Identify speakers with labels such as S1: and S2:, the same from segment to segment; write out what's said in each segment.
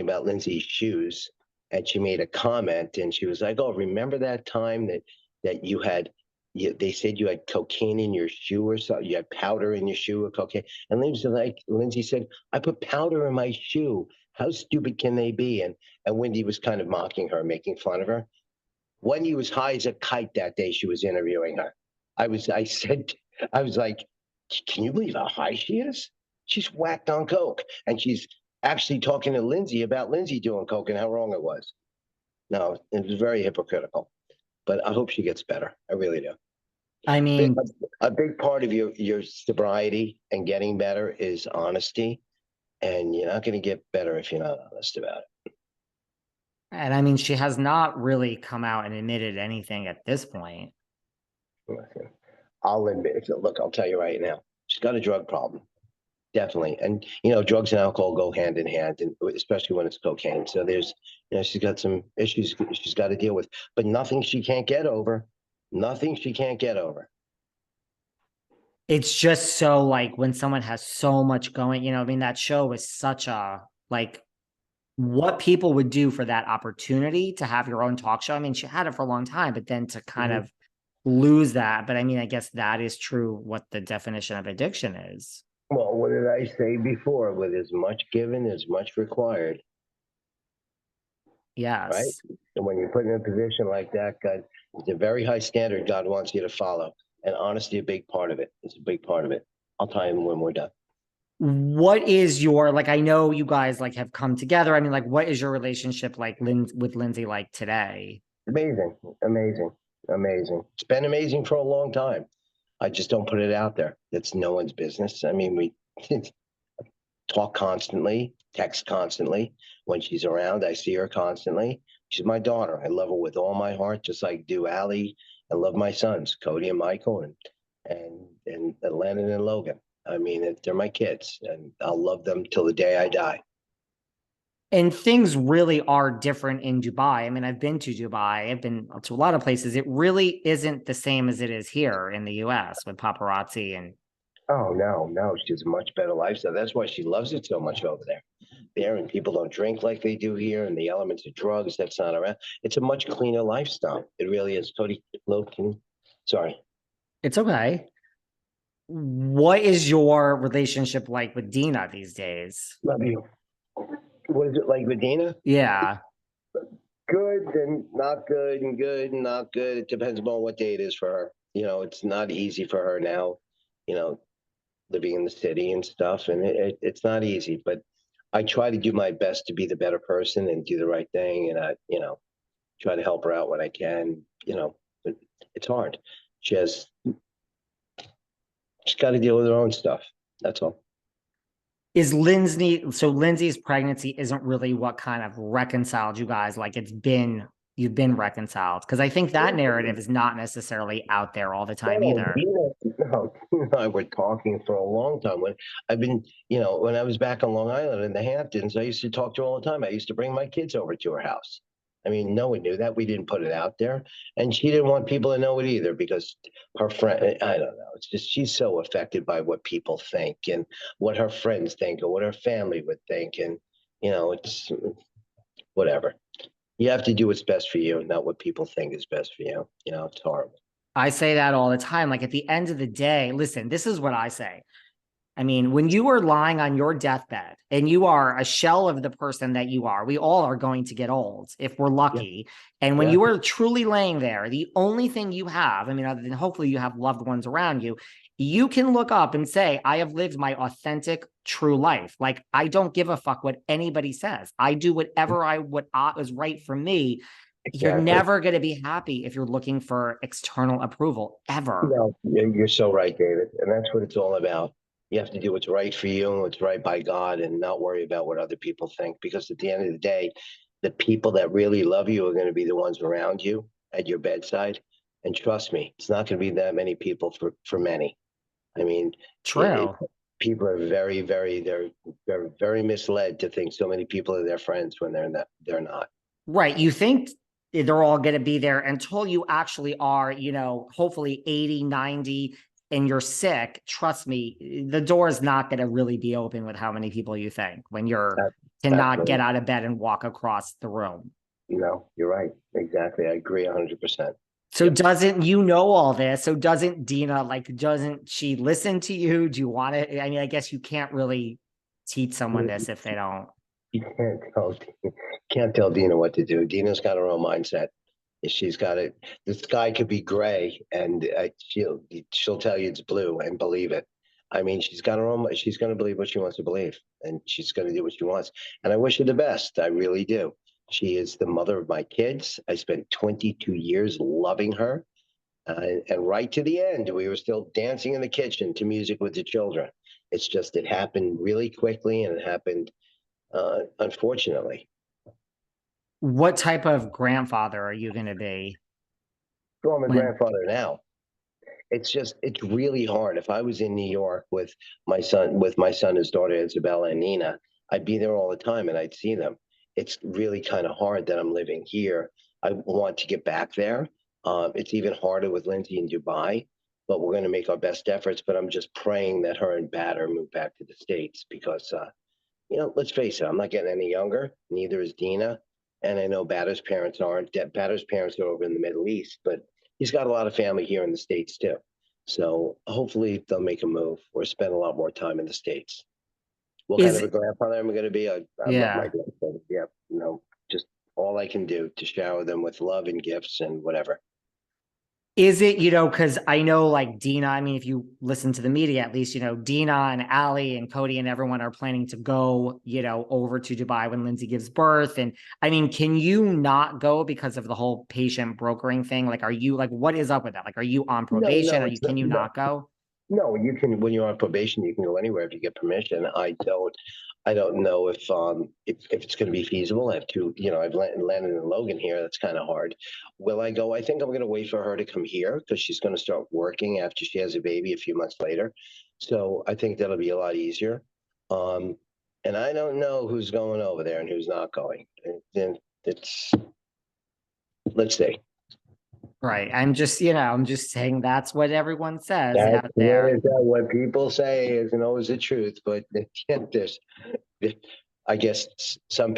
S1: about Lindsay's shoes, and she made a comment, and she was like, "Oh, remember that time that you had?" They said you had cocaine in your shoe or something. You had powder in your shoe or cocaine. And Lindsay said, "I put powder in my shoe. How stupid can they be?" And Wendy was kind of mocking her, making fun of her. Wendy was high as a kite that day she was interviewing her. I was like, "Can you believe how high she is? She's whacked on coke, and she's actually talking to Lindsay about Lindsay doing coke and how wrong it was." No, it was very hypocritical. But I hope she gets better. I really do.
S2: I mean,
S1: A big part of your sobriety and getting better is honesty, and you're not going to get better if you're not honest about it.
S2: and I mean, she has not really come out and admitted anything at this point.
S1: I'll admit it. Look, I'll tell you right now, she's got a drug problem. Definitely. And, drugs and alcohol go hand in hand, and especially when it's cocaine. So she's got some issues she's got to deal with, but nothing she can't get over. Nothing she can't get over.
S2: It's just so like when someone has so much going, I mean, that show was such a like what people would do for that opportunity to have your own talk show. I mean, she had it for a long time, but then to kind of lose that. But I mean, I guess that is true what the definition of addiction is.
S1: Well, what did I say before? With as much given, as much required. Right?
S2: Yes.
S1: And when you're put in a position like that, God, it's a very high standard God wants you to follow. And honesty, a big part of it. It's a big part of it. I'll tell you when we're done.
S2: What is your, like, I know you guys like have come together. I mean, like, what is your relationship like with Lindsay like today?
S1: Amazing, amazing, amazing. It's been amazing for a long time. I just don't put it out there. It's no one's business. I mean, we talk constantly, text constantly. When she's around, I see her constantly. She's my daughter. I love her with all my heart, just like do Allie. I love my sons, Cody and Michael, and Lennon and Logan. I mean, they're my kids, and I'll love them till the day I die.
S2: And things really are different in Dubai. I mean, I've been to Dubai. I've been to a lot of places. It really isn't the same as it is here in the US with paparazzi and
S1: Oh no, she's a much better lifestyle. That's why she loves it so much over there. There, and people don't drink like they do here, and the elements of drugs that's not around. It's a much cleaner lifestyle. It really is. Cody, Logan, sorry.
S2: it's okay. What is your relationship like with Dina these days?
S1: Love you. What is it like with Dina?
S2: Yeah.
S1: Good and not good and good and not good. It depends upon what day it is for her. It's not easy for her now, you know, living in the city and stuff. And it's not easy, but I try to do my best to be the better person and do the right thing. And try to help her out when I can, but it's hard. She's got to deal with her own stuff. That's all.
S2: So Lindsay's pregnancy isn't really what kind of reconciled you guys. Like you've been reconciled. Cause I think that narrative is not necessarily out there all the time
S1: No,
S2: either.
S1: no, you and I were talking for a long time. When I was back on Long Island in the Hamptons, I used to talk to her all the time. I used to bring my kids over to her house. I mean, no one knew that. We didn't put it out there. And she didn't want people to know it either because her friend, I don't know. It's just she's so affected by what people think and what her friends think or what her family would think. And, it's whatever. You have to do what's best for you, not what people think is best for you. It's horrible.
S2: I say that all the time. Like at the end of the day, listen, this is what I say. I mean, when you are lying on your deathbed and you are a shell of the person that you are, we all are going to get old if we're lucky. Yeah. And when you are truly laying there, the only thing you have, I mean, other than hopefully you have loved ones around you, you can look up and say, I have lived my authentic, true life. Like, I don't give a fuck what anybody says. I do whatever what is right for me. Exactly. You're never going to be happy if you're looking for external approval, ever.
S1: No, you're so right, David. And that's what it's all about. You have to do what's right for you and what's right by God and not worry about what other people think. Because at the end of the day, the people that really love you are going to be the ones around you at your bedside. And trust me, it's not going to be that many people for many. I mean,
S2: true.
S1: People are very, very misled to think so many people are their friends when they're not.
S2: Right. You think they're all going to be there until you actually are, hopefully 80, 90, and you're sick. Trust me, the door is not going to really be open with how many people you think when you're to not
S1: Absolutely.
S2: get out of bed and walk across the room.
S1: No, you're right. Exactly. I agree 100%.
S2: So
S1: Yep.
S2: doesn't you know all this? So doesn't Dina, like, doesn't she listen to you? Do you want to? I mean, I guess you can't really teach someone this if they don't.
S1: You can't tell Dina what to do. Dina's got her own mindset. She's got it. The sky could be gray, and she'll tell you it's blue, and believe it. I mean, she's got her own. She's going to believe what she wants to believe, and she's going to do what she wants. And I wish her the best. I really do. She is the mother of my kids. I spent 22 years loving her, and right to the end, we were still dancing in the kitchen to music with the children. It's just it happened really quickly, and it happened unfortunately.
S2: What type of grandfather are you going to be
S1: So I'm a
S2: when?
S1: grandfather now. It's really hard. If I was in New York with my son, his daughter Isabella and Nina, I'd be there all the time and I'd see them. It's really kind of hard that I'm living here. I want to get back there. It's even harder with Lindsay in Dubai, but we're going to make our best efforts. But I'm just praying that her and Bader move back to the States because let's face it, I'm not getting any younger. Neither is Dina. And I know Batter's parents aren't. Batter's parents are over in the Middle East, but he's got a lot of family here in the States too. So hopefully they'll make a move or spend a lot more time in the States. What kind
S2: Is
S1: of a grandfather am I going to be? I love my
S2: yeah.
S1: grandfather. Yeah, just all I can do to shower them with love and gifts and whatever.
S2: Is it, because I know like Dina, I mean, if you listen to the media, at least, Dina and Allie and Cody and everyone are planning to go, over to Dubai when Lindsay gives birth. And I mean, can you not go because of the whole patient brokering thing? Like, are you like, what is up with that? Like, are you on
S1: No,
S2: probation?
S1: no, it's
S2: Can
S1: not.
S2: you
S1: No,
S2: not go?
S1: no, you can when you're on probation, you can go anywhere if you get permission. I don't know if it's going to be feasible. I have two, I've landed in Logan here. That's kind of hard. Will I go? I think I'm going to wait for her to come here because she's going to start working after she has a baby a few months later. So I think that'll be a lot easier. Um, and I don't know who's going over there and who's not going. Then it's let's see.
S2: Right. I'm just saying that's what everyone says
S1: That's
S2: out
S1: what
S2: there.
S1: is that. What people say isn't always the truth, but there's I guess someone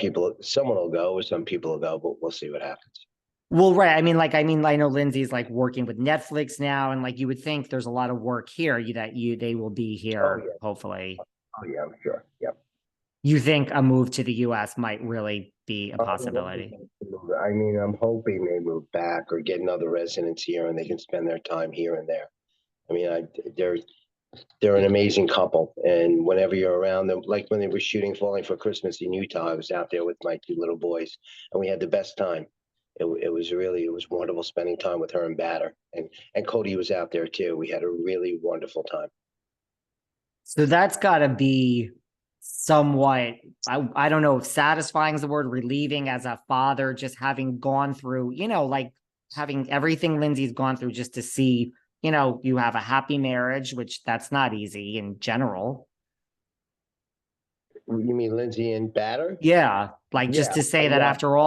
S1: will go, or some people will go, but we'll see what happens.
S2: Well, right. I know Lindsay's like working with Netflix now, and like you would think there's a lot of work here they will be
S1: Oh
S2: here,
S1: yeah,
S2: hopefully.
S1: oh yeah, I'm sure. Yep.
S2: You think a move to the US might really be a possibility?
S1: I mean, I'm hoping they move back or get another residence here, and they can spend their time here and there. I mean, they're an amazing couple, and whenever you're around them, like when they were shooting Falling for Christmas in Utah, I was out there with my two little boys, and we had the best time. It was wonderful spending time with her and Batter, and Cody was out there too. We had a really wonderful time.
S2: So that's got to be somewhat, I don't know if satisfying is the word, relieving as a father, just having gone through, like having everything Lindsay's gone through just to see, you have a happy marriage, which that's not easy in general.
S1: You mean Lindsay and Batter?
S2: Yeah. Like just
S1: Yeah,
S2: to say that
S1: yeah.
S2: after all